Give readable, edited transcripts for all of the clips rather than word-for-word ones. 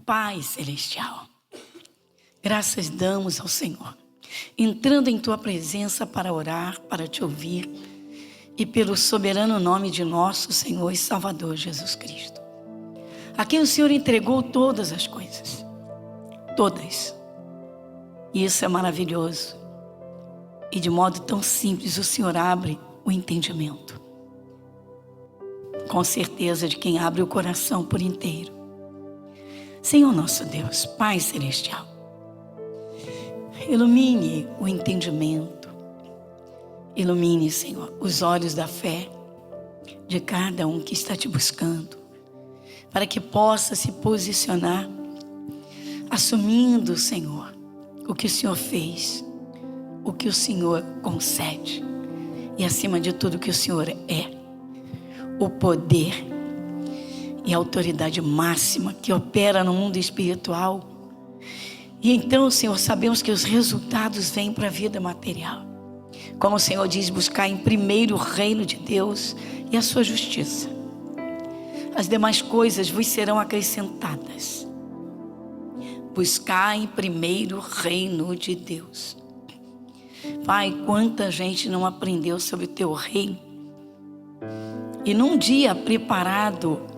Pai Celestial, graças damos ao Senhor, entrando em Tua presença para orar, para Te ouvir e pelo soberano nome de nosso Senhor e Salvador Jesus Cristo, a quem o Senhor entregou todas as coisas, todas. E isso é maravilhoso. E de modo tão simples o Senhor abre o entendimento, com certeza de quem abre o coração por inteiro. Senhor nosso Deus, Pai Celestial, ilumine o entendimento, ilumine, Senhor, os olhos da fé de cada um que está Te buscando, para que possa se posicionar, assumindo, Senhor, o que o Senhor fez, o que o Senhor concede e, acima de tudo, o que o Senhor é, o poder e a autoridade máxima que opera no mundo espiritual. E então, Senhor, sabemos que os resultados vêm para a vida material. Como o Senhor diz, buscar em primeiro o reino de Deus e a sua justiça. As demais coisas vos serão acrescentadas. Buscar em primeiro o reino de Deus. Pai, quanta gente não aprendeu sobre o Teu reino. E num dia preparado,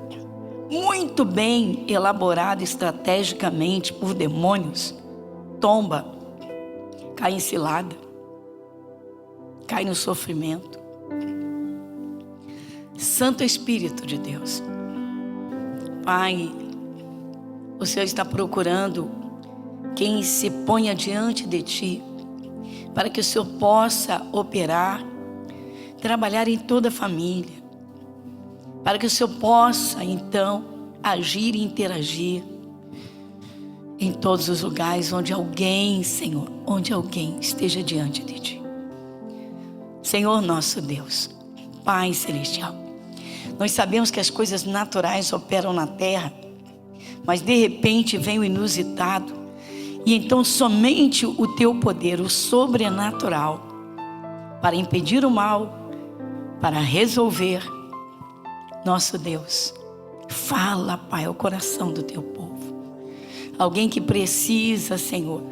muito bem elaborado estrategicamente por demônios, tomba, cai em cilada, cai no sofrimento. Santo Espírito de Deus, Pai, o Senhor está procurando quem se ponha diante de Ti, para que o Senhor possa operar, trabalhar em toda a família, para que o Senhor possa, então, agir e interagir em todos os lugares onde alguém, Senhor, onde alguém esteja diante de Ti. Senhor nosso Deus, Pai Celestial, nós sabemos que as coisas naturais operam na terra, mas de repente vem o inusitado, e então somente o Teu poder, o sobrenatural, para impedir o mal, para resolver. Nosso Deus, fala, Pai, ao coração do Teu povo. Alguém que precisa, Senhor,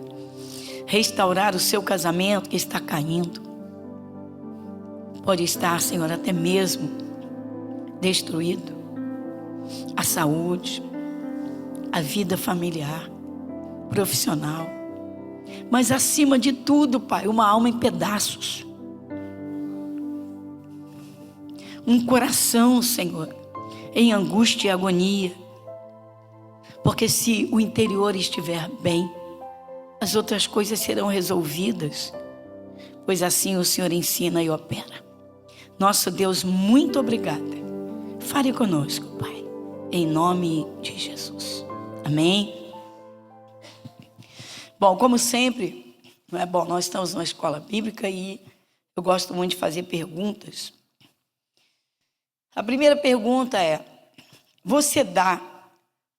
restaurar o seu casamento que está caindo. Pode estar, Senhor, até mesmo destruído. A saúde, a vida familiar, profissional. Mas acima de tudo, Pai, uma alma em pedaços. Um coração, Senhor, em angústia e agonia. Porque se o interior estiver bem, as outras coisas serão resolvidas. Pois assim o Senhor ensina e opera. Nosso Deus, muito obrigada. Fale conosco, Pai, em nome de Jesus. Amém? Bom, como sempre, não é bom, nós estamos numa escola bíblica e eu gosto muito de fazer perguntas. A primeira pergunta é: você dá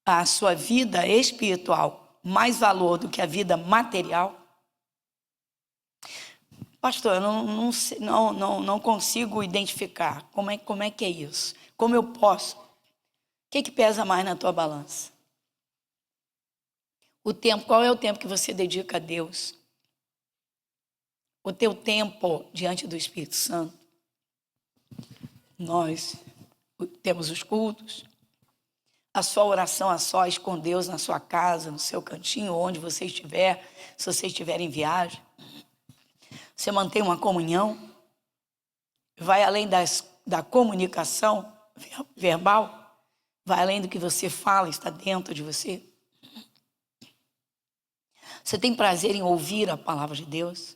à sua vida espiritual mais valor do que a vida material? Pastor, eu não consigo identificar. Como é que é isso? Como eu posso? O que pesa mais na tua balança? O tempo, qual é o tempo que você dedica a Deus? O teu tempo diante do Espírito Santo? Nós temos os cultos, a sua oração a sós com Deus na sua casa, no seu cantinho, onde você estiver, se você estiver em viagem. Você mantém uma comunhão, vai além da comunicação verbal, vai além do que você fala, está dentro de você. Você tem prazer em ouvir a palavra de Deus?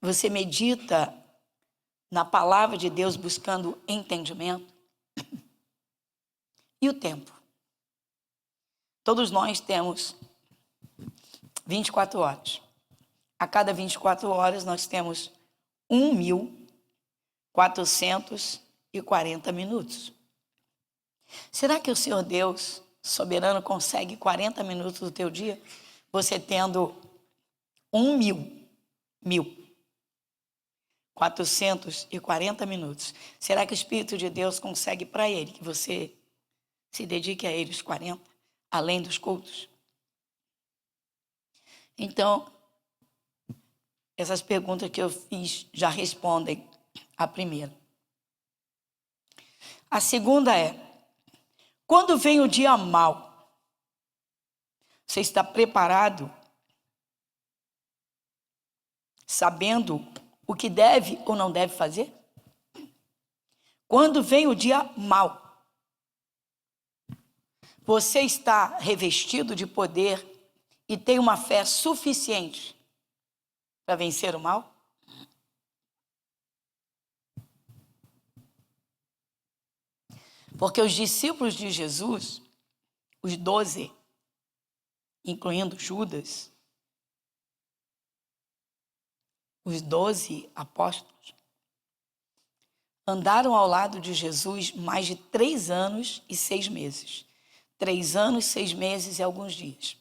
Você medita na palavra de Deus buscando entendimento? E o tempo? Todos nós temos 24 horas. A cada 24 horas nós temos 1.440 minutos. Será que o Senhor Deus soberano consegue 40 minutos do teu dia? Você tendo 1.440 minutos. Será que o Espírito de Deus consegue para Ele que você se dedique a ele os 40, além dos cultos. Então, essas perguntas que eu fiz já respondem a primeira. A segunda é: quando vem o dia mau, você está preparado, sabendo o que deve ou não deve fazer? Quando vem o dia mau, você está revestido de poder e tem uma fé suficiente para vencer o mal? Porque os discípulos de Jesus, os 12, incluindo Judas, os 12 apóstolos, andaram ao lado de Jesus mais de 3 anos e 6 meses. 3 anos, 6 meses e alguns dias.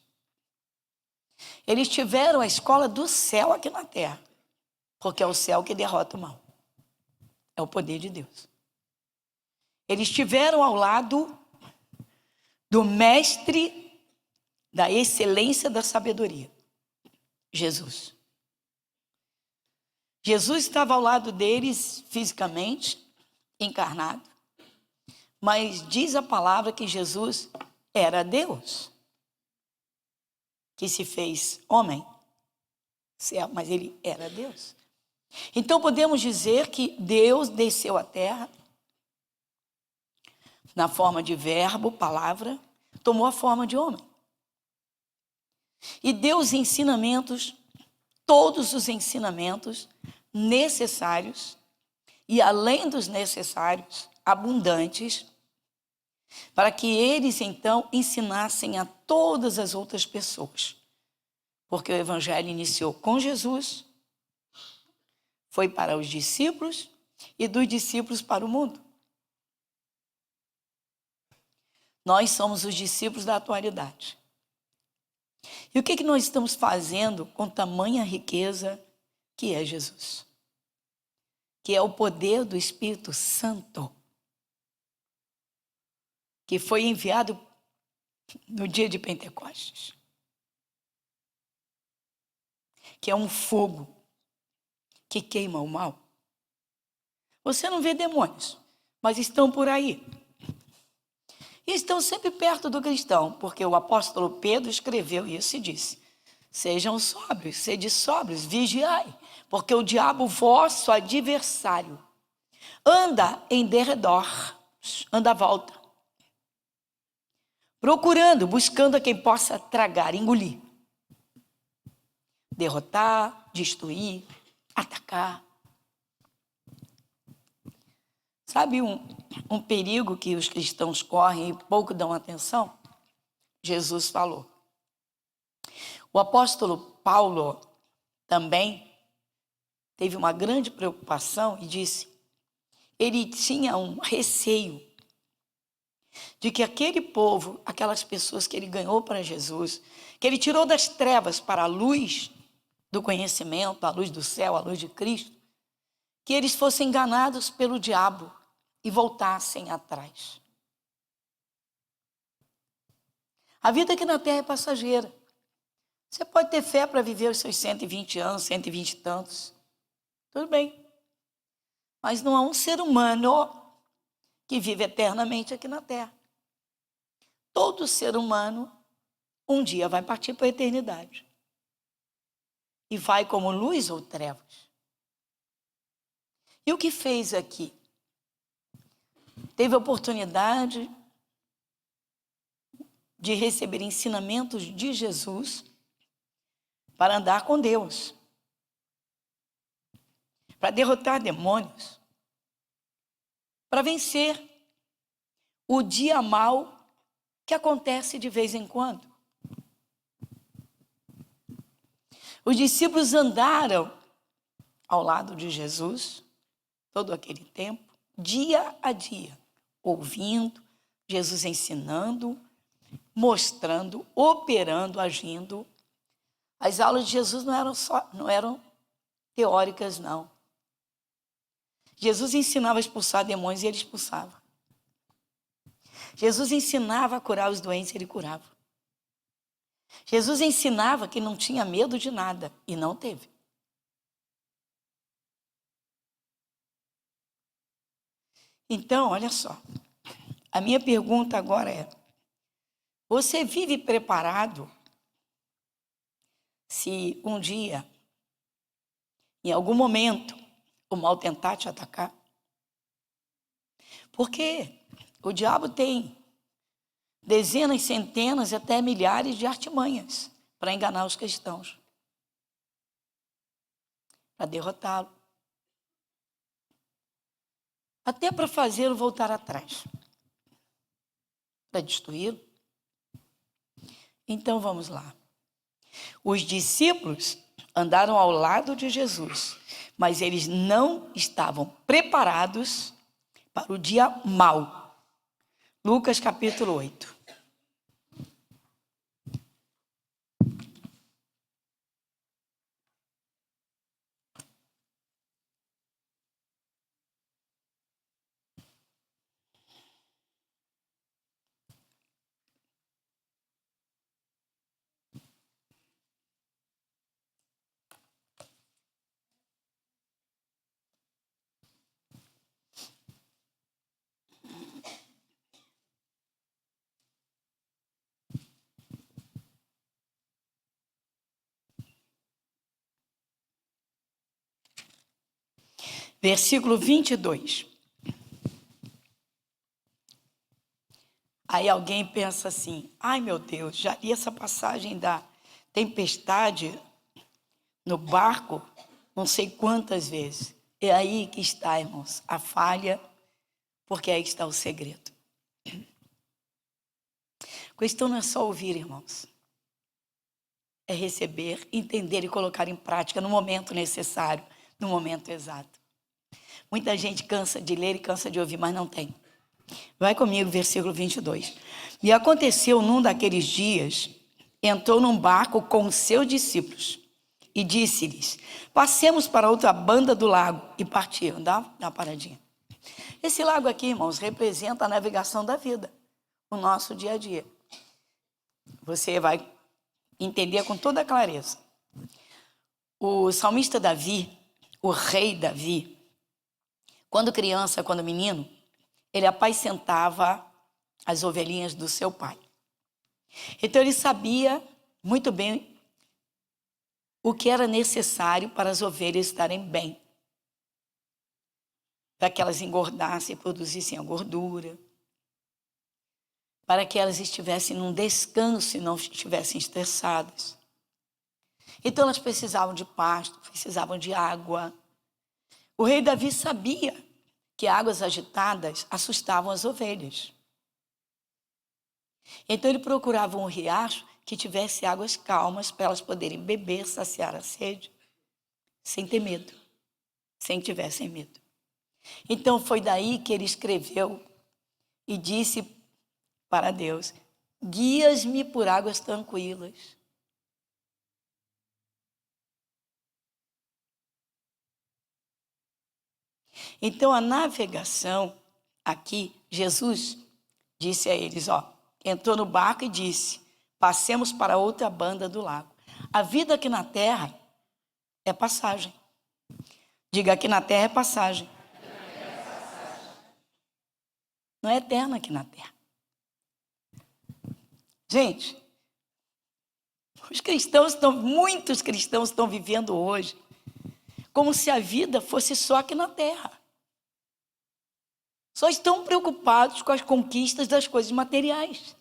Eles tiveram a escola do céu aqui na terra, porque é o céu que derrota o mal. É o poder de Deus. Eles estiveram ao lado do mestre da excelência da sabedoria, Jesus. Jesus estava ao lado deles fisicamente, encarnado, mas diz a palavra que Jesus era Deus, que se fez homem, mas ele era Deus. Então podemos dizer que Deus desceu à terra, na forma de verbo, palavra, tomou a forma de homem. E deu os ensinamentos, todos os ensinamentos necessários, e além dos necessários, abundantes, para que eles então ensinassem a todas as outras pessoas. Porque o evangelho iniciou com Jesus, foi para os discípulos e dos discípulos para o mundo. Nós somos os discípulos da atualidade. E o que nós estamos fazendo com tamanha riqueza que é Jesus? Que é o poder do Espírito Santo, que foi enviado no dia de Pentecostes. Que é um fogo que queima o mal. Você não vê demônios, mas estão por aí. E estão sempre perto do cristão, porque o apóstolo Pedro escreveu isso e disse: sejam sóbrios, sede sóbrios, vigiai, porque o diabo, vosso adversário, anda em derredor, anda à volta, procurando, buscando a quem possa tragar, engolir, derrotar, destruir, atacar. Sabe um perigo que os cristãos correm e pouco dão atenção? Jesus falou. O apóstolo Paulo também teve uma grande preocupação e disse, ele tinha um receio de que aquele povo, aquelas pessoas que ele ganhou para Jesus, que ele tirou das trevas para a luz do conhecimento, a luz do céu, a luz de Cristo, que eles fossem enganados pelo diabo e voltassem atrás. A vida aqui na terra é passageira. Você pode ter fé para viver os seus 120 anos, 120 e tantos. Tudo bem. Mas não há um ser humano que vive eternamente aqui na terra. Todo ser humano um dia vai partir para a eternidade. E vai como luz ou trevas. E o que fez aqui? Teve a oportunidade de receber ensinamentos de Jesus para andar com Deus, para derrotar demônios, para vencer o dia mau que acontece de vez em quando. Os discípulos andaram ao lado de Jesus todo aquele tempo, dia a dia, ouvindo, Jesus ensinando, mostrando, operando, agindo. As aulas de Jesus não eram teóricas, não. Jesus ensinava a expulsar demônios e ele expulsava. Jesus ensinava a curar os doentes, ele curava. Jesus ensinava que não tinha medo de nada, e não teve. Então, olha só, a minha pergunta agora é: você vive preparado se um dia, em algum momento, o mal tentar te atacar? Porque o diabo tem dezenas, centenas e até milhares de artimanhas para enganar os cristãos, para derrotá-lo, até para fazê-lo voltar atrás, para destruí-lo. Então vamos lá. Os discípulos andaram ao lado de Jesus, mas eles não estavam preparados para o dia mau. Lucas capítulo 8. Versículo 22. Aí alguém pensa assim: ai meu Deus, já li essa passagem da tempestade no barco não sei quantas vezes. É aí que está, irmãos, a falha, porque aí está o segredo. A questão não é só ouvir, irmãos. É receber, entender e colocar em prática no momento necessário, no momento exato. Muita gente cansa de ler e cansa de ouvir, mas não tem. Vai comigo, versículo 22. E aconteceu num daqueles dias, entrou num barco com os seus discípulos e disse-lhes: passemos para outra banda do lago. E partiram. Dá uma paradinha. Esse lago aqui, irmãos, representa a navegação da vida, o nosso dia a dia. Você vai entender com toda clareza. O salmista Davi, o rei Davi, quando criança, quando menino, ele apacentava as ovelhinhas do seu pai. Então ele sabia muito bem o que era necessário para as ovelhas estarem bem, para que elas engordassem e produzissem a gordura, para que elas estivessem num descanso e não estivessem estressadas. Então elas precisavam de pasto, precisavam de água. O rei Davi sabia que águas agitadas assustavam as ovelhas. Então ele procurava um riacho que tivesse águas calmas para elas poderem beber, saciar a sede, sem ter medo, sem tivessem medo. Então foi daí que ele escreveu e disse para Deus: guias-me por águas tranquilas. Então a navegação aqui, Jesus disse a eles, entrou no barco e disse: passemos para outra banda do lago. A vida aqui na terra é passagem. Diga: aqui na terra é passagem. Não é eterna aqui na terra. Gente, muitos cristãos estão vivendo hoje como se a vida fosse só aqui na terra. Só estão preocupados com as conquistas das coisas materiais.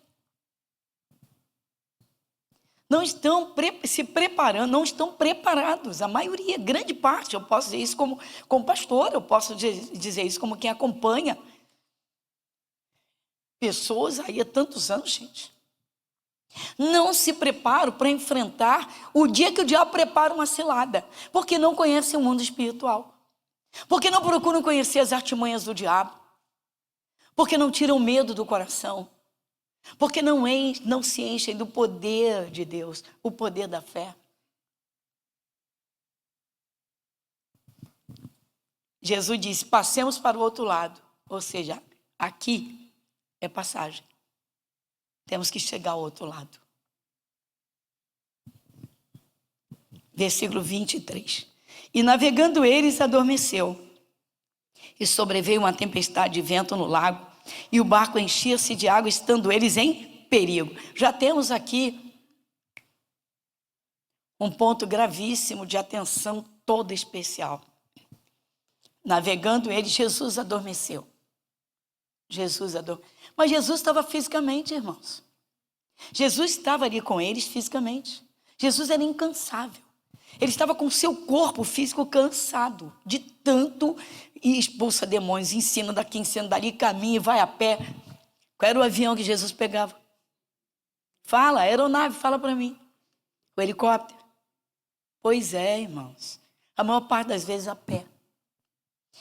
Não estão se preparando, não estão preparados. A maioria, grande parte, eu posso dizer isso como pastor, eu posso dizer isso como quem acompanha pessoas aí há tantos anos, gente. Não se preparam para enfrentar o dia que o diabo prepara uma cilada, porque não conhecem o mundo espiritual, porque não procuram conhecer as artimanhas do diabo, porque não tiram medo do coração, porque não se enchem do poder de Deus, o poder da fé. Jesus disse: passemos para o outro lado, ou seja, aqui é passagem. Temos que chegar ao outro lado. Versículo 23. E navegando eles, adormeceu. E sobreveio uma tempestade de vento no lago, e o barco enchia-se de água, estando eles em perigo. Já temos aqui um ponto gravíssimo de atenção toda especial. Navegando eles, Jesus adormeceu. Mas Jesus estava fisicamente, irmãos. Jesus estava ali com eles fisicamente. Jesus era incansável. Ele estava com o seu corpo físico cansado de tanto, e expulsa demônios, ensina daqui, ensina dali, caminha e vai a pé. Qual era o avião que Jesus pegava? Fala, aeronave, fala para mim. O helicóptero. Pois é, irmãos. A maior parte das vezes a pé.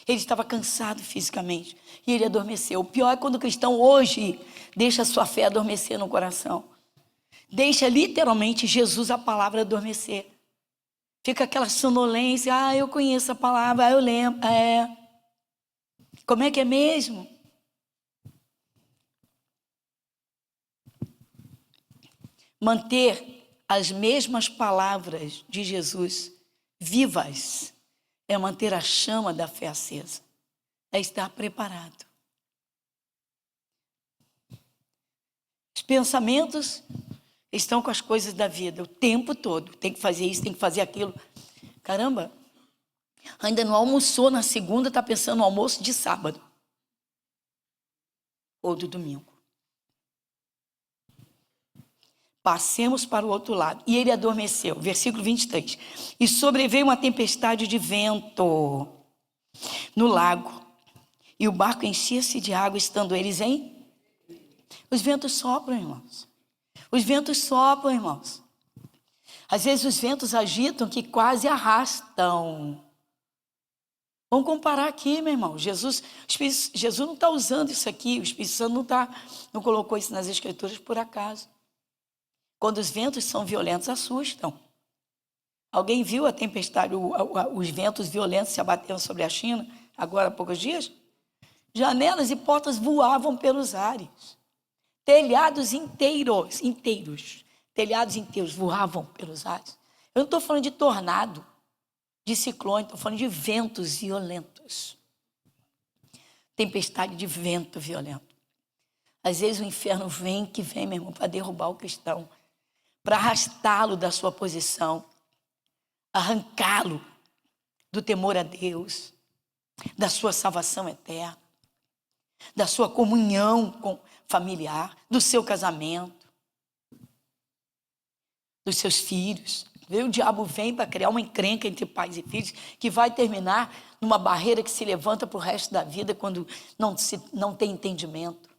Ele estava cansado fisicamente e ele adormeceu. O pior é quando o cristão hoje deixa a sua fé adormecer no coração. Deixa literalmente Jesus, a palavra, adormecer. Fica aquela sonolência. Eu conheço a palavra, eu lembro. Como é que é mesmo? Manter as mesmas palavras de Jesus vivas é manter a chama da fé acesa. É estar preparado. Os pensamentos estão com as coisas da vida o tempo todo. Tem que fazer isso, tem que fazer aquilo. Caramba, ainda não almoçou na segunda, está pensando no almoço de sábado. Ou do domingo. Passemos para o outro lado. E ele adormeceu. Versículo 23. E sobreveio uma tempestade de vento no lago. E o barco enchia-se de água, estando eles em... Os ventos sopram, irmãos. Os ventos sopram, irmãos. Às vezes os ventos agitam que quase arrastam. Vamos comparar aqui, meu irmão. Jesus não está usando isso aqui. O Espírito Santo não colocou isso nas Escrituras por acaso. Quando os ventos são violentos, assustam. Alguém viu a tempestade, os ventos violentos se abateram sobre a China, agora há poucos dias? Janelas e portas voavam pelos ares. Telhados inteiros, telhados inteiros voavam pelos ares. Eu não estou falando de tornado, de ciclone, estou falando de ventos violentos. Tempestade de vento violento. Às vezes o inferno vem, meu irmão, para derrubar o cristão, para arrastá-lo da sua posição, arrancá-lo do temor a Deus, da sua salvação eterna, da sua comunhão familiar, do seu casamento, dos seus filhos. O diabo vem para criar uma encrenca entre pais e filhos que vai terminar numa barreira que se levanta para o resto da vida quando não tem entendimento.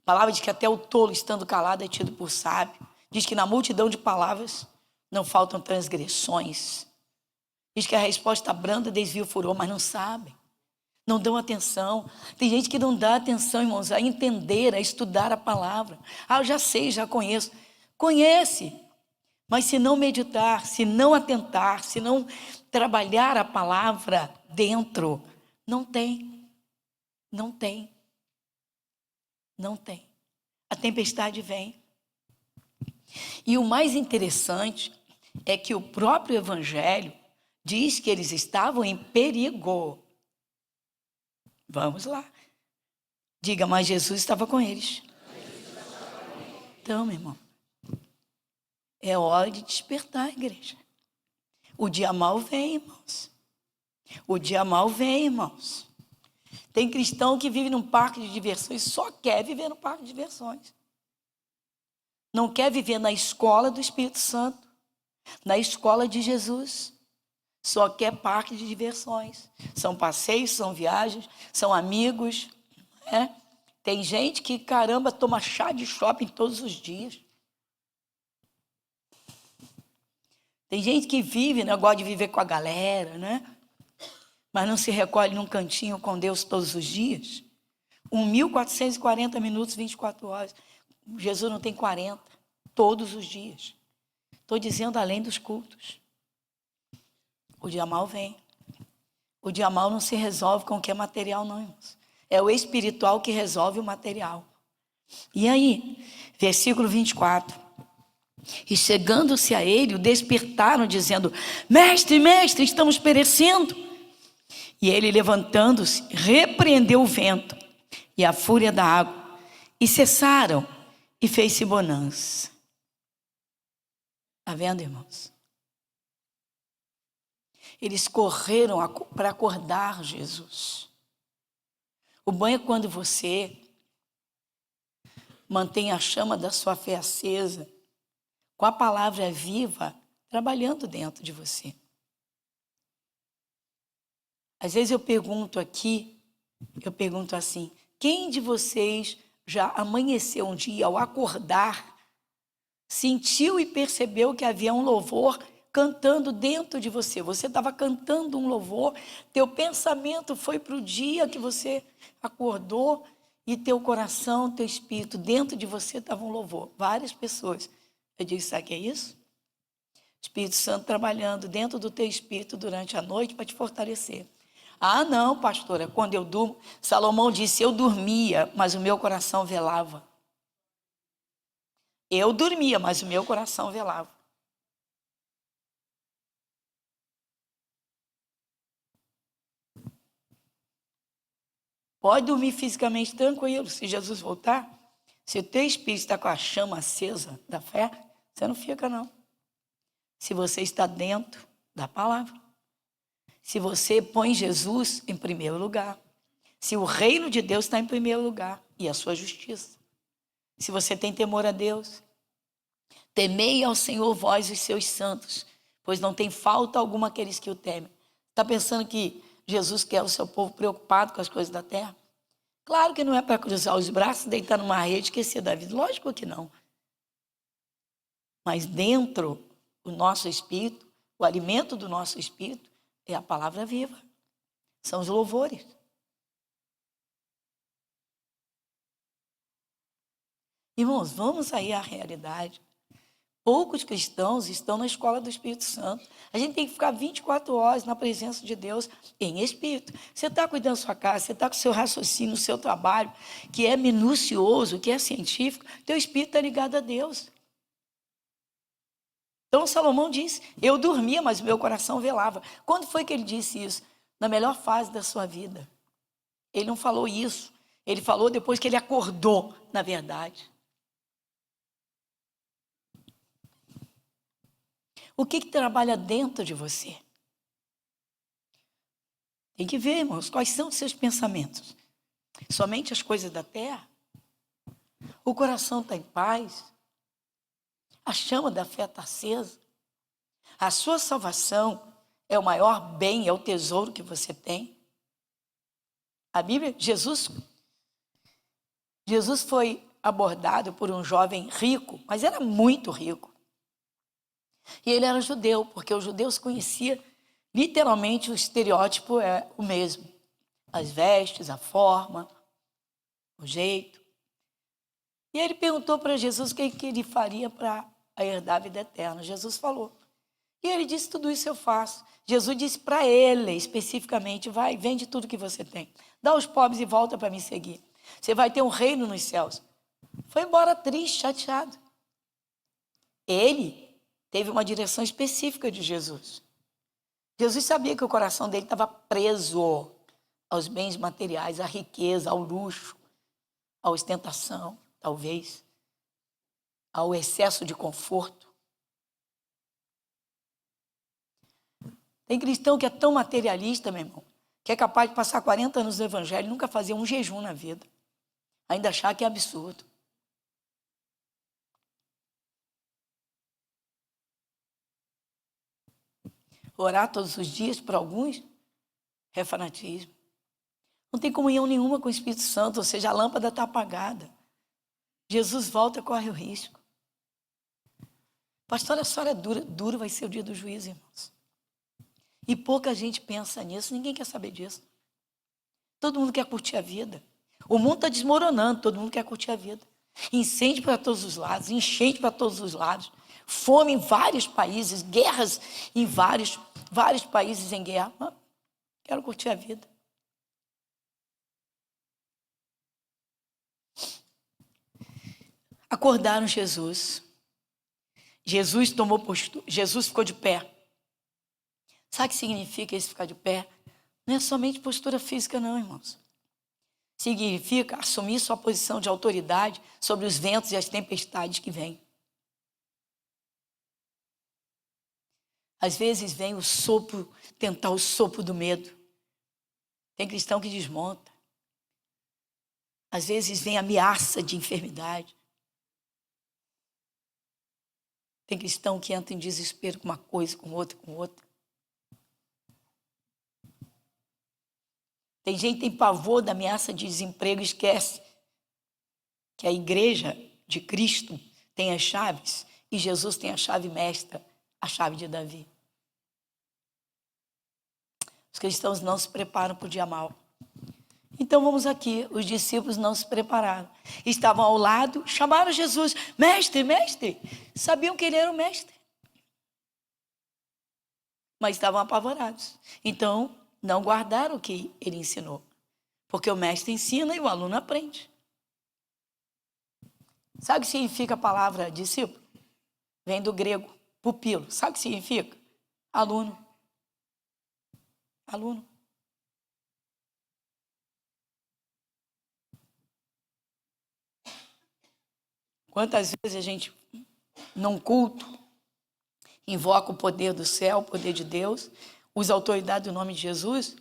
A palavra diz que até o tolo, estando calado, é tido por sábio. Diz que na multidão de palavras não faltam transgressões. Diz que a resposta branda desvia o furor, mas não sabem. Não dão atenção. Tem gente que não dá atenção, irmãos, a entender, a estudar a palavra. Eu já sei, já conheço. Conhece. Mas se não meditar, se não atentar, se não trabalhar a palavra dentro, não tem. Não tem. Não tem. A tempestade vem. E o mais interessante é que o próprio Evangelho diz que eles estavam em perigo. Vamos lá. Diga, mas Jesus estava com eles. Então, meu irmão, é hora de despertar, igreja. O dia mau vem, irmãos. O dia mau vem, irmãos. Tem cristão que vive num parque de diversões, só quer viver no parque de diversões. Não quer viver na escola do Espírito Santo, na escola de Jesus. Só quer parque de diversões. São passeios, são viagens, são amigos. Tem gente que, caramba, toma chá de shopping todos os dias. Tem gente que vive, gosta de viver com a galera, mas não se recolhe num cantinho com Deus todos os dias. 1.440 minutos, 24 horas. Jesus não tem 40, todos os dias. Estou dizendo além dos cultos. O dia mau vem. O dia mau não se resolve com o que é material, não, irmãos. É o espiritual que resolve o material. E aí, versículo 24. E chegando-se a ele, o despertaram, dizendo: Mestre, mestre, estamos perecendo. E ele, levantando-se, repreendeu o vento e a fúria da água, e cessaram, e fez-se bonança. Está vendo, irmãos? Eles correram para acordar Jesus. O bom é quando você mantém a chama da sua fé acesa, com a palavra viva, trabalhando dentro de você. Às vezes eu pergunto assim, quem de vocês já amanheceu um dia, ao acordar, sentiu e percebeu que havia um louvor cantando dentro de você? Você estava cantando um louvor, teu pensamento foi para o dia que você acordou e teu coração, teu espírito, dentro de você estava um louvor. Várias pessoas. Eu disse, sabe o que é isso? Espírito Santo trabalhando dentro do teu espírito durante a noite para te fortalecer. Ah, não, pastora, quando eu durmo, Salomão disse, eu dormia, mas o meu coração velava. Eu dormia, mas o meu coração velava. Pode dormir fisicamente tranquilo, se Jesus voltar. Se o teu espírito está com a chama acesa da fé, você não fica, não. Se você está dentro da palavra. Se você põe Jesus em primeiro lugar. Se o reino de Deus está em primeiro lugar e a sua justiça. Se você tem temor a Deus. Temei ao Senhor vós os seus santos, pois não tem falta alguma aqueles que o temem. Está pensando que Jesus quer o seu povo preocupado com as coisas da terra? Claro que não é para cruzar os braços, deitar numa rede e esquecer da vida. Lógico que não. Mas dentro do nosso espírito, o alimento do nosso espírito é a palavra viva. São os louvores. Irmãos, vamos aí à realidade. Poucos cristãos estão na escola do Espírito Santo. A gente tem que ficar 24 horas na presença de Deus em espírito. Você está cuidando da sua casa, você está com o seu raciocínio, o seu trabalho, que é minucioso, que é científico, teu espírito está ligado a Deus. Então Salomão disse, eu dormia, mas o meu coração velava. Quando foi que ele disse isso? Na melhor fase da sua vida. Ele não falou isso. Ele falou depois que ele acordou, na verdade. O que trabalha dentro de você? Tem que ver, irmãos, quais são os seus pensamentos. Somente as coisas da terra? O coração está em paz? A chama da fé está acesa? A sua salvação é o maior bem, é o tesouro que você tem? A Bíblia, Jesus foi abordado por um jovem rico, mas era muito rico. E ele era judeu, porque os judeus conheciam, literalmente o estereótipo é o mesmo. As vestes, a forma, o jeito. E ele perguntou para Jesus o que ele faria para herdar a vida eterna. Jesus falou. E ele disse, tudo isso eu faço. Jesus disse para ele, especificamente, vai, vende tudo que você tem. Dá aos pobres e volta para me seguir. Você vai ter um reino nos céus. Foi embora triste, chateado. Ele teve uma direção específica de Jesus. Jesus sabia que o coração dele estava preso aos bens materiais, à riqueza, ao luxo, à ostentação, talvez, ao excesso de conforto. Tem cristão que é tão materialista, meu irmão, que é capaz de passar 40 anos no evangelho e nunca fazer um jejum na vida. Ainda achar que é absurdo. Orar todos os dias, para alguns, é fanatismo. Não tem comunhão nenhuma com o Espírito Santo, ou seja, a lâmpada está apagada. Jesus volta, corre o risco. Pastor, a história é dura. Duro vai ser o dia do juízo, irmãos. E pouca gente pensa nisso, ninguém quer saber disso. Todo mundo quer curtir a vida. O mundo está desmoronando, todo mundo quer curtir a vida. Incêndio para todos os lados, enchente para todos os lados. Fome em vários países, guerras em vários países em guerra. Mas quero curtir a vida. Acordaram Jesus. Jesus tomou postura. Jesus ficou de pé. Sabe o que significa esse ficar de pé? Não é somente postura física, não, irmãos. Significa assumir sua posição de autoridade sobre os ventos e as tempestades que vêm. Às vezes vem o sopro, tentar o sopro do medo. Tem cristão que desmonta. Às vezes vem ameaça de enfermidade. Tem cristão que entra em desespero com uma coisa, com outra, com outra. Tem gente que tem pavor da ameaça de desemprego e esquece que a igreja de Cristo tem as chaves e Jesus tem a chave mestra, a chave de Davi. Os cristãos não se preparam para o dia mau. Então vamos aqui, os discípulos não se prepararam. Estavam ao lado, chamaram Jesus, mestre, mestre. Sabiam que ele era o mestre. Mas estavam apavorados. Então, não guardaram o que ele ensinou. Porque o mestre ensina e o aluno aprende. Sabe o que significa a palavra discípulo? Vem do grego, pupilo. Sabe o que significa? Aluno. Aluno. Quantas vezes a gente, num culto, invoca o poder do céu, o poder de Deus, usa a autoridade do nome de Jesus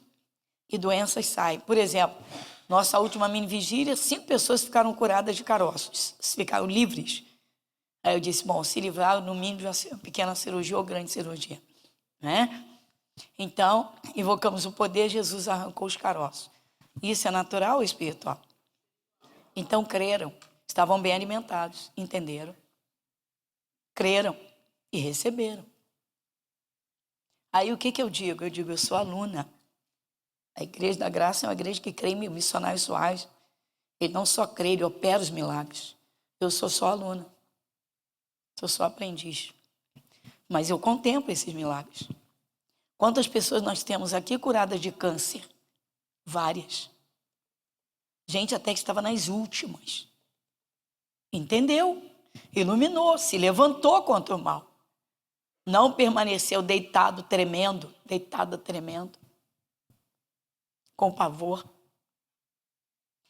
e doenças saem. Por exemplo, nossa última mini vigília, 5 pessoas ficaram curadas de caroços, ficaram livres. Aí eu disse, bom, se livraram no mínimo de uma pequena cirurgia ou grande cirurgia, né? Então, invocamos o poder, Jesus arrancou os caroços. Isso é natural ou espiritual? Então, creram, estavam bem alimentados, entenderam, creram e receberam. Aí o que eu digo? Eu digo, eu sou aluna. A Igreja da Graça é uma igreja que crê em missionários Soares. Ele não só crê, ele opera os milagres. Eu sou só aluna. Sou só aprendiz. Mas eu contemplo esses milagres. Quantas pessoas nós temos aqui curadas de câncer? Várias. Gente até que estava nas últimas. Entendeu? Iluminou, se levantou contra o mal. Não permaneceu deitado, tremendo, deitada, tremendo, com pavor.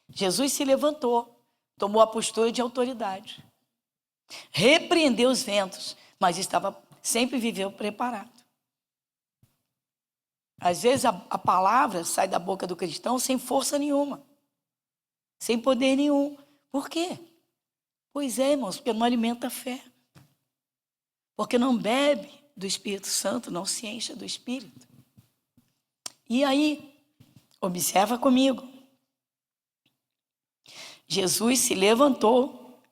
Jesus se levantou, tomou a postura de autoridade, repreendeu os ventos, mas sempre viveu preparado. Às vezes a palavra sai da boca do cristão sem força nenhuma, sem poder nenhum. Por quê? Pois é, irmãos, porque não alimenta a fé. Porque não bebe do Espírito Santo, não se enche do Espírito. E aí, observa comigo. Jesus se levantou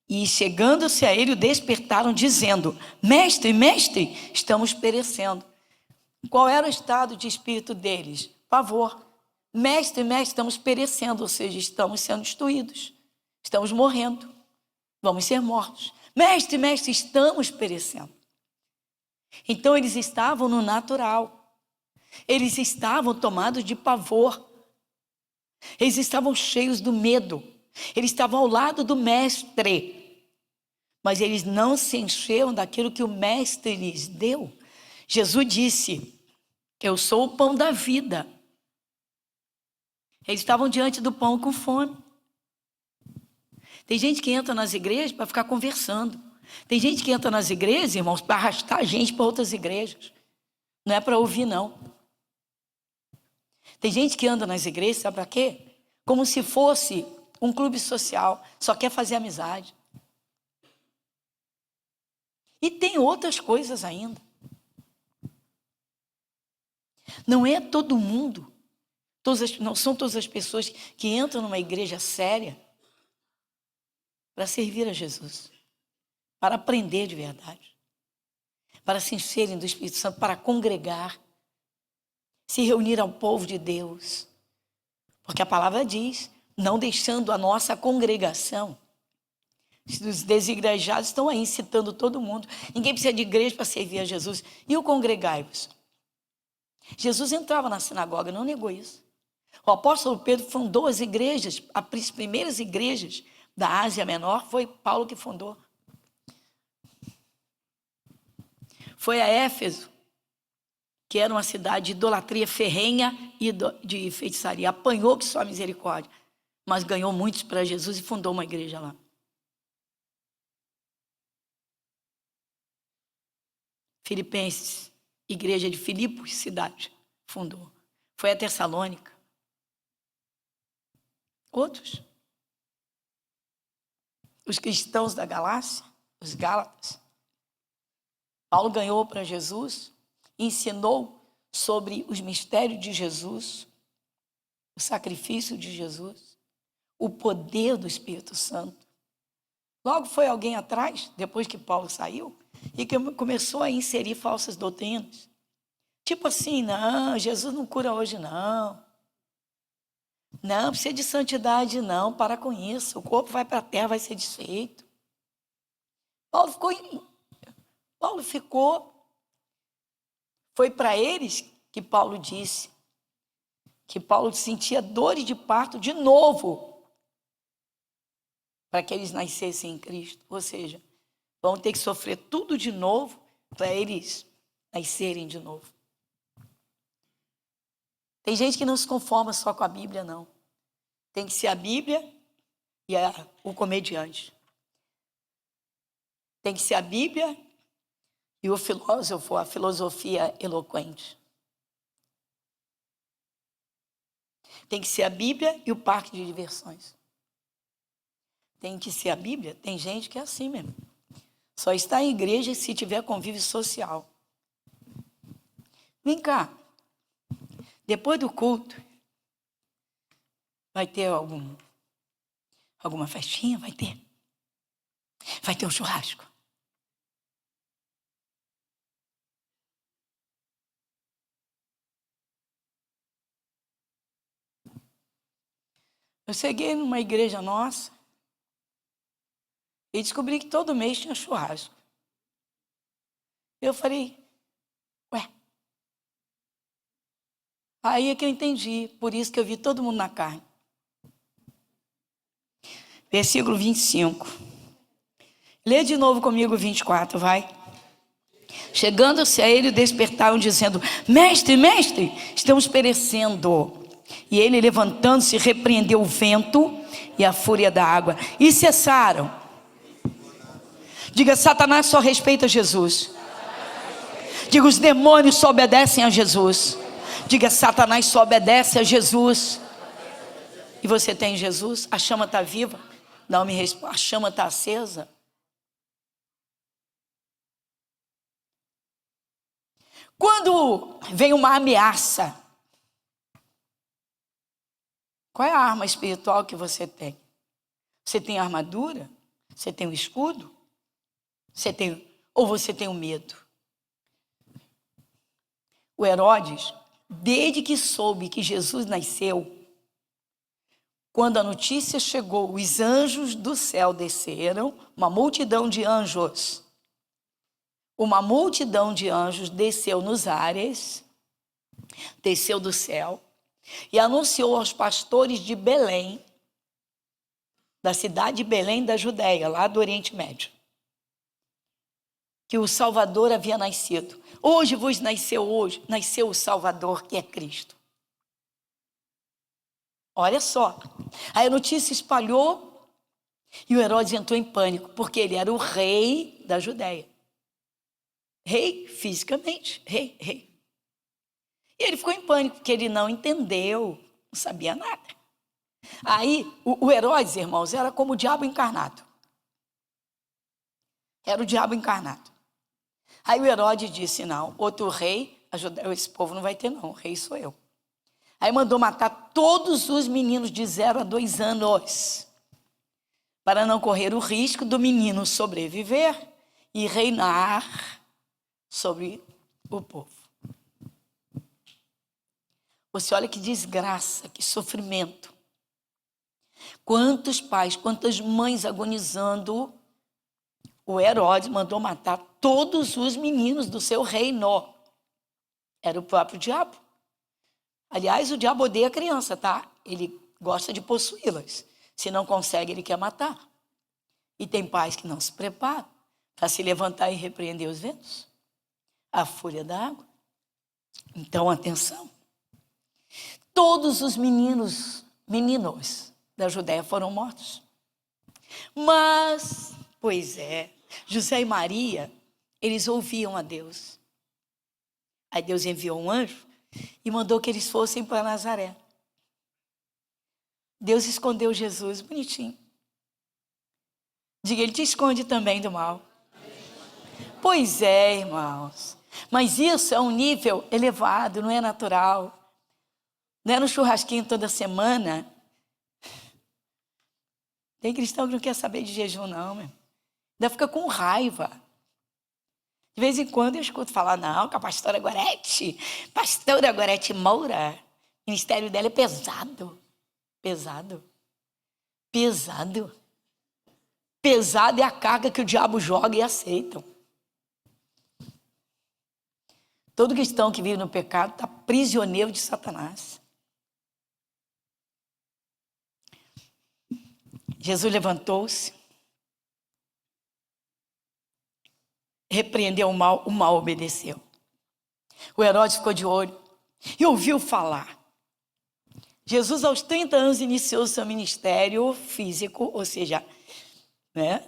e, chegando-se a ele, o despertaram, dizendo, mestre, mestre, estamos perecendo. Qual era o estado de espírito deles? Pavor. Mestre, mestre, estamos perecendo, ou seja, estamos sendo destruídos. Estamos morrendo. Vamos ser mortos. Mestre, mestre, estamos perecendo. Então eles estavam no natural. Eles estavam tomados de pavor. Eles estavam cheios do medo. Eles estavam ao lado do mestre. Mas eles não se encheram daquilo que o mestre lhes deu. Jesus disse, eu sou o pão da vida. Eles estavam diante do pão com fome. Tem gente que entra nas igrejas para ficar conversando. Tem gente que entra nas igrejas, irmãos, para arrastar a gente para outras igrejas. Não é para ouvir, não. Tem gente que anda nas igrejas, sabe para quê? Como se fosse um clube social, só quer fazer amizade. E tem outras coisas ainda. Não é todo mundo, não são todas as pessoas que entram numa igreja séria para servir a Jesus, para aprender de verdade, para se encherem do Espírito Santo, para congregar, se reunir ao povo de Deus. Porque a palavra diz, não deixando a nossa congregação. Os desigrejados estão aí incitando todo mundo. Ninguém precisa de igreja para servir a Jesus. E o congregai-vos? Jesus entrava na sinagoga, não negou isso. O apóstolo Pedro fundou as igrejas, as primeiras igrejas da Ásia Menor, foi Paulo que fundou. Foi a Éfeso, que era uma cidade de idolatria ferrenha e de feitiçaria. Apanhou que só misericórdia, mas ganhou muitos para Jesus e fundou uma igreja lá. Filipenses, igreja de Filipos, cidade, fundou. Foi a Tessalônica. Outros. Os cristãos da Galácia, os Gálatas. Paulo ganhou para Jesus, ensinou sobre os mistérios de Jesus, o sacrifício de Jesus, o poder do Espírito Santo. Logo foi alguém atrás, depois que Paulo saiu, e que começou a inserir falsas doutrinas. Tipo assim, não, Jesus não cura hoje, não. Não, precisa de santidade, não, para com isso. O corpo vai para a terra, vai ser desfeito. Paulo ficou, foi para eles que Paulo disse, que Paulo sentia dores de parto de novo, para que eles nascessem em Cristo. Ou seja, vão ter que sofrer tudo de novo para eles nascerem de novo. Tem gente que não se conforma só com a Bíblia, não. Tem que ser a Bíblia e o comediante. Tem que ser a Bíblia e o filósofo, a filosofia eloquente. Tem que ser a Bíblia e o parque de diversões. Tem que ser a Bíblia. Tem gente que é assim mesmo. Só está em igreja se tiver convívio social. Vem cá. Depois do culto, vai ter alguma festinha? Vai ter. Vai ter um churrasco. Eu cheguei numa igreja nossa e descobri que todo mês tinha churrasco. Eu falei, ué. Aí é que eu entendi, por isso que eu vi todo mundo na carne. Versículo 25. Lê de novo comigo o 24, vai. Chegando-se a ele, despertaram, dizendo, mestre, mestre, estamos perecendo. E ele, levantando-se, repreendeu o vento e a fúria da água, e cessaram. Diga, Satanás só respeita Jesus. Diga, os demônios só obedecem a Jesus. Diga, Satanás só obedece a Jesus. E você tem Jesus? A chama está viva? Não me responde. A chama está acesa? Quando vem uma ameaça, qual é a arma espiritual que você tem? Você tem armadura? Você tem um escudo? Ou você tem um medo? O Herodes, desde que soube que Jesus nasceu, quando a notícia chegou, os anjos do céu desceram, uma multidão de anjos. Uma multidão de anjos desceu nos ares, desceu do céu, e anunciou aos pastores de Belém, da cidade de Belém da Judéia, lá do Oriente Médio, que o Salvador havia nascido. Hoje vos nasceu o Salvador, que é Cristo. Olha só, aí a notícia espalhou e o Herodes entrou em pânico, porque ele era o rei da Judéia. Rei fisicamente, rei. E ele ficou em pânico, porque ele não entendeu, não sabia nada. Aí, o Herodes, irmãos, era como o diabo encarnado. Era o diabo encarnado. Aí o Herodes disse, não, outro rei, esse povo não vai ter não, o rei sou eu. Aí mandou matar todos os meninos de 0 a 2 anos, para não correr o risco do menino sobreviver e reinar sobre o povo. Você olha que desgraça, que sofrimento. Quantos pais, quantas mães agonizando. O Herodes mandou matar todos os meninos do seu reino. Era o próprio diabo. Aliás, o diabo odeia a criança, tá? Ele gosta de possuí-las. Se não consegue, ele quer matar. E tem pais que não se preparam para se levantar e repreender os ventos, a fúria da água. Então, atenção. Todos os meninos da Judéia foram mortos. Mas, pois é, José e Maria, eles ouviam a Deus. Aí Deus enviou um anjo e mandou que eles fossem para Nazaré. Deus escondeu Jesus, bonitinho. Diga, ele te esconde também do mal. Pois é, irmãos. Mas isso é um nível elevado, não é natural. Não é no churrasquinho toda semana. Tem cristão que não quer saber de jejum, não, meu. Ainda fica com raiva. De vez em quando eu escuto falar, não, que a pastora Gorete Moura, o ministério dela é pesado. Pesado. Pesado. Pesado é a carga que o diabo joga e aceitam. Todo cristão que vive no pecado está prisioneiro de Satanás. Jesus levantou-se, repreendeu o mal obedeceu. O Herodes ficou de olho e ouviu falar. Jesus, aos 30 anos, iniciou seu ministério físico, ou seja,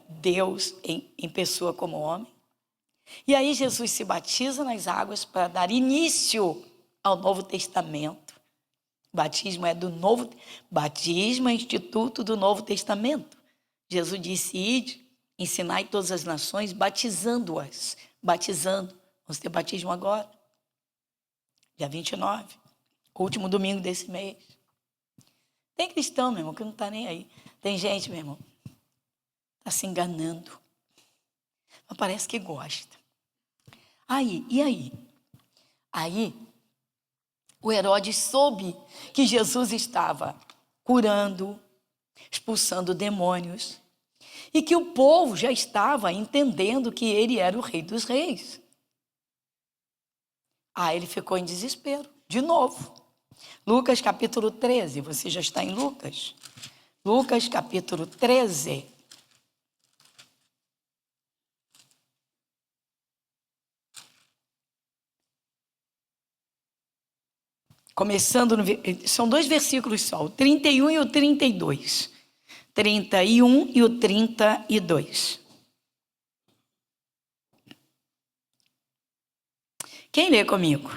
Deus em pessoa como homem. E aí Jesus se batiza nas águas para dar início ao Novo Testamento. Batismo é instituto do Novo Testamento. Jesus disse, ide, ensinai todas as nações, batizando-as. Vamos ter batismo agora. Dia 29, último domingo desse mês. Tem cristão, meu irmão, que não está nem aí. Tem gente, meu irmão, está se enganando. Mas parece que gosta. E aí? Aí, o Herodes soube que Jesus estava curando, expulsando demônios, e que o povo já estava entendendo que ele era o Rei dos Reis. Ele ficou em desespero, de novo. Lucas capítulo 13, você já está em Lucas? Lucas capítulo 13. Começando, são 2 versículos só, o 31 e o 32. 31 e o 32. Quem lê comigo?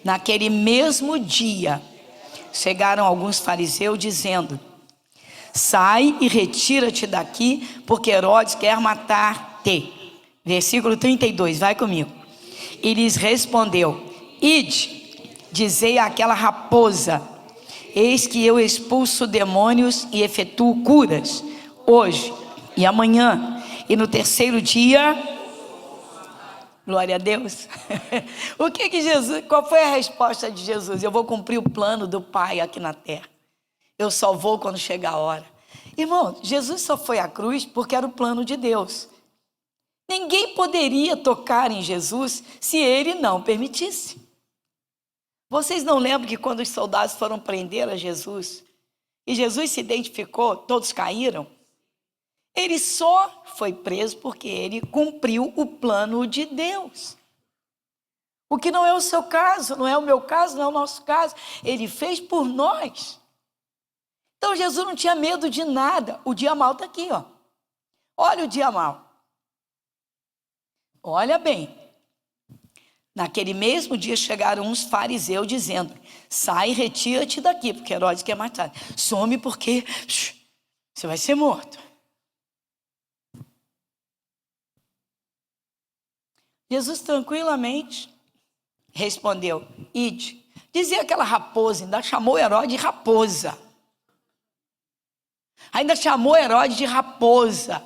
Naquele mesmo dia, chegaram alguns fariseus dizendo, sai e retira-te daqui, porque Herodes quer matar-te. Versículo 32, vai comigo. E lhes respondeu, ide, dizei àquela raposa, eis que eu expulso demônios e efetuo curas, hoje e amanhã, e no terceiro dia, glória a Deus. Qual foi a resposta de Jesus? Eu vou cumprir o plano do Pai aqui na terra. Eu só vou quando chegar a hora. Irmão, Jesus só foi à cruz porque era o plano de Deus. Ninguém poderia tocar em Jesus se ele não permitisse. Vocês não lembram que quando os soldados foram prender a Jesus, e Jesus se identificou, todos caíram? Ele só foi preso porque ele cumpriu o plano de Deus. O que não é o seu caso, não é o meu caso, não é o nosso caso. Ele fez por nós. Então Jesus não tinha medo de nada. O dia mau está aqui, ó. Olha o dia mau. Olha bem. Naquele mesmo dia chegaram uns fariseus dizendo, sai e retira-te daqui, porque Herodes quer matar. Some porque você vai ser morto. Jesus tranquilamente respondeu, ide. Dizia aquela raposa, ainda chamou Herodes de raposa. Ainda chamou Herodes de raposa.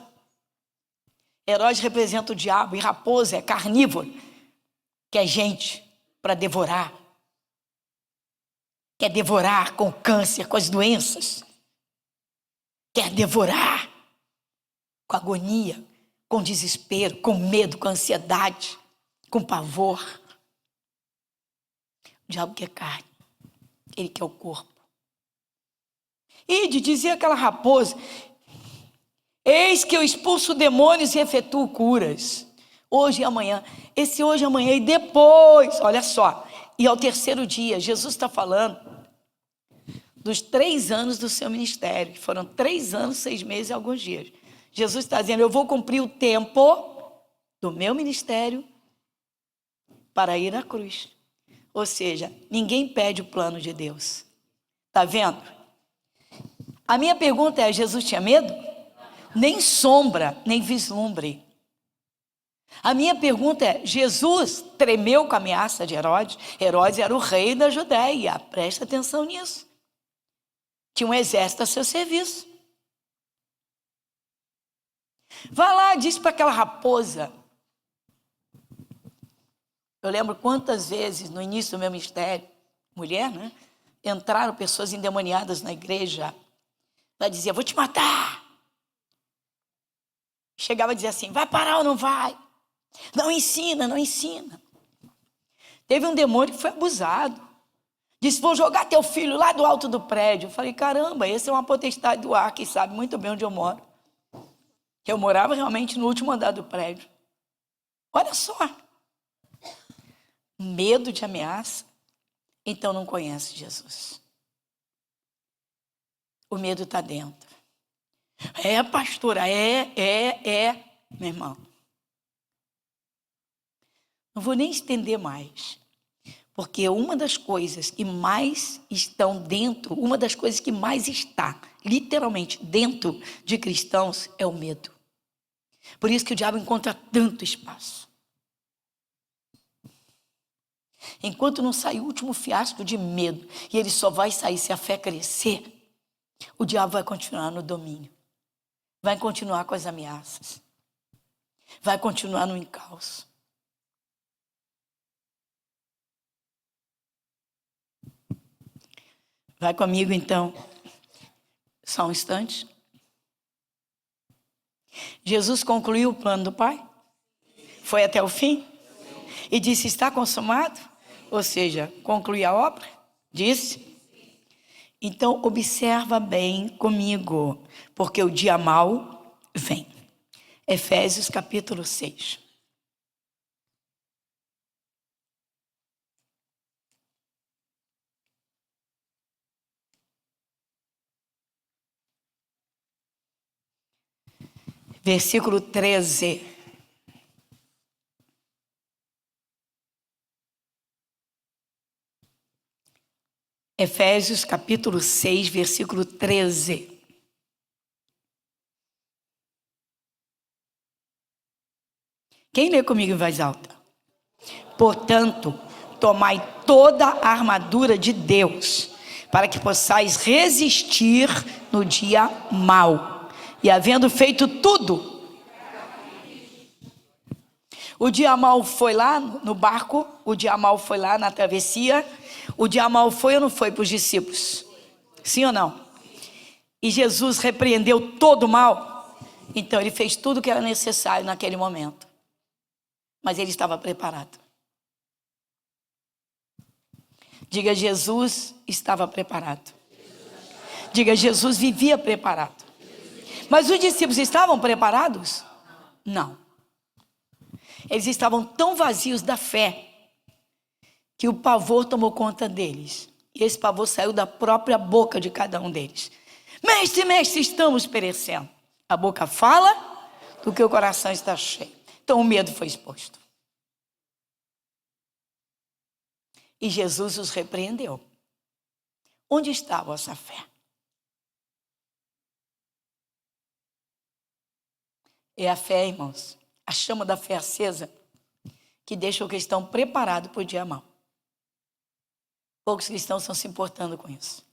Herodes representa o diabo e raposa é carnívoro. Quer gente para devorar. Quer devorar com câncer, com as doenças. Quer devorar com agonia, com desespero, com medo, com ansiedade, com pavor. O diabo quer carne. Ele quer o corpo. E de dizer aquela raposa, Eis que eu expulso demônios e efetuo curas. Hoje e amanhã. Esse hoje e amanhã e depois, olha só. E ao terceiro dia, Jesus está falando dos 3 anos do seu ministério. Foram 3 anos, 6 meses e alguns dias. Jesus está dizendo, eu vou cumprir o tempo do meu ministério para ir à cruz. Ou seja, ninguém pede o plano de Deus. Está vendo? A minha pergunta é, Jesus tinha medo? Nem sombra, nem vislumbre. A minha pergunta é, Jesus tremeu com a ameaça de Herodes? Herodes era o rei da Judéia, presta atenção nisso. Tinha um exército a seu serviço. Vai lá, diz para aquela raposa. Eu lembro quantas vezes no início do meu ministério, mulher, né? Entraram pessoas endemoniadas na igreja. Ela dizia, vou te matar. Chegava a dizer assim, vai parar ou não vai? Não ensina, não ensina. Teve um demônio que foi abusado. Disse, vou jogar teu filho lá do alto do prédio. Eu falei, caramba, esse é uma potestade do ar, que sabe muito bem onde eu moro. Eu morava realmente no último andar do prédio. Olha só. Medo de ameaça. Então não conhece Jesus. O medo está dentro. É, pastora, meu irmão. Não vou nem estender mais. Porque uma das coisas que mais estão dentro, uma das coisas que mais está, literalmente, dentro de cristãos é o medo. Por isso que o diabo encontra tanto espaço. Enquanto não sair o último fiasco de medo, e ele só vai sair se a fé crescer, o diabo vai continuar no domínio. Vai continuar com as ameaças. Vai continuar no encalço. Vai comigo então, só um instante. Jesus concluiu o plano do Pai? Foi até o fim? E disse, está consumado? Ou seja, concluiu a obra? Disse? Então, observa bem comigo, porque o dia mau vem. Efésios capítulo 6. Versículo 13. Efésios capítulo 6, versículo 13. Quem lê comigo em voz alta? Portanto, tomai toda a armadura de Deus, para que possais resistir no dia mau. E havendo feito tudo, o dia mau foi lá no barco, o dia mau foi lá na travessia, o dia mau foi ou não foi para os discípulos? Sim ou não? E Jesus repreendeu todo o mal, então ele fez tudo o que era necessário naquele momento. Mas ele estava preparado. Diga, Jesus estava preparado. Diga, Jesus vivia preparado. Mas os discípulos estavam preparados? Não. Eles estavam tão vazios da fé que o pavor tomou conta deles. E esse pavor saiu da própria boca de cada um deles. Mestre, mestre, estamos perecendo. A boca fala do que o coração está cheio. Então o medo foi exposto. E Jesus os repreendeu. Onde está a vossa fé? É a fé, irmãos, a chama da fé acesa, que deixa o cristão preparado para o dia mau. Poucos cristãos estão se importando com isso.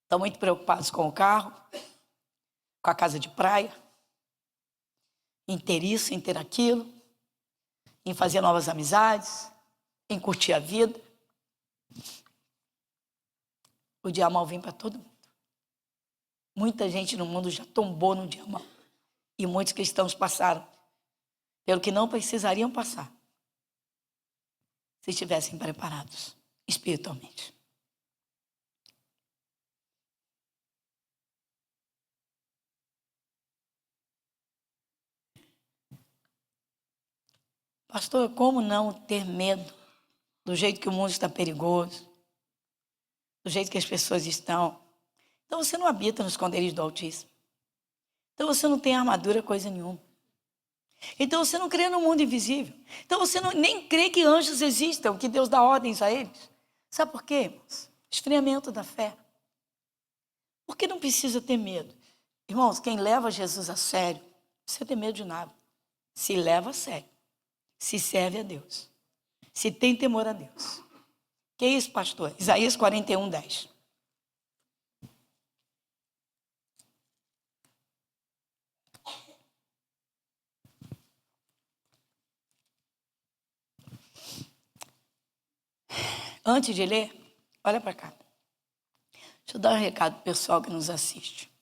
Estão muito preocupados com o carro, com a casa de praia, em ter isso, em ter aquilo, em fazer novas amizades, em curtir a vida. O dia mau vem para todo mundo. Muita gente no mundo já tombou no dia mau. E muitos cristãos passaram pelo que não precisariam passar se estivessem preparados espiritualmente. Pastor, como não ter medo do jeito que o mundo está perigoso, do jeito que as pessoas estão? Então você não habita no esconderijo do Altíssimo. Então você não tem armadura, coisa nenhuma. Então você não crê no mundo invisível. Então você nem crê que anjos existam, que Deus dá ordens a eles. Sabe por quê, irmãos? Esfriamento da fé. Porque não precisa ter medo. Irmãos, quem leva Jesus a sério, não precisa ter medo de nada. Se leva a sério. Se serve a Deus. Se tem temor a Deus. Que é isso, pastor? Isaías 41, 10. Antes de ler, olha para cá. Deixa eu dar um recado para o pessoal que nos assiste.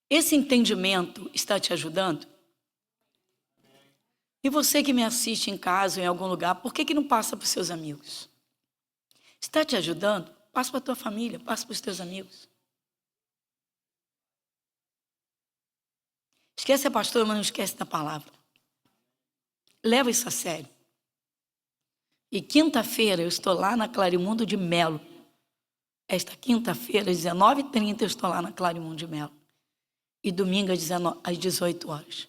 Esse entendimento está te ajudando? E você que me assiste em casa ou em algum lugar, por que não passa para os seus amigos? Está te ajudando? Passa para a tua família, passa para os teus amigos. Esquece a pastora, mas não esquece da palavra. Leva isso a sério. E quinta-feira eu estou lá na Clarimundo de Melo. Esta quinta-feira, às 19h30, eu estou lá na Clarimundo de Melo. E domingo, às 18 horas.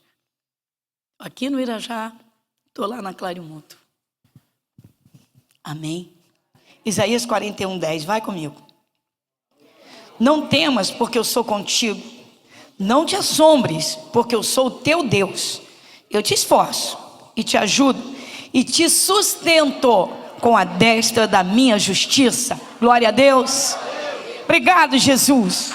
Aqui no Irajá, estou lá na Clarimundo. Amém? Isaías 41, 10. Vai comigo. Não temas, porque eu sou contigo. Não te assombres, porque eu sou o teu Deus. Eu te esforço e te ajudo e te sustento com a destra da minha justiça. Glória a Deus. Obrigado, Jesus.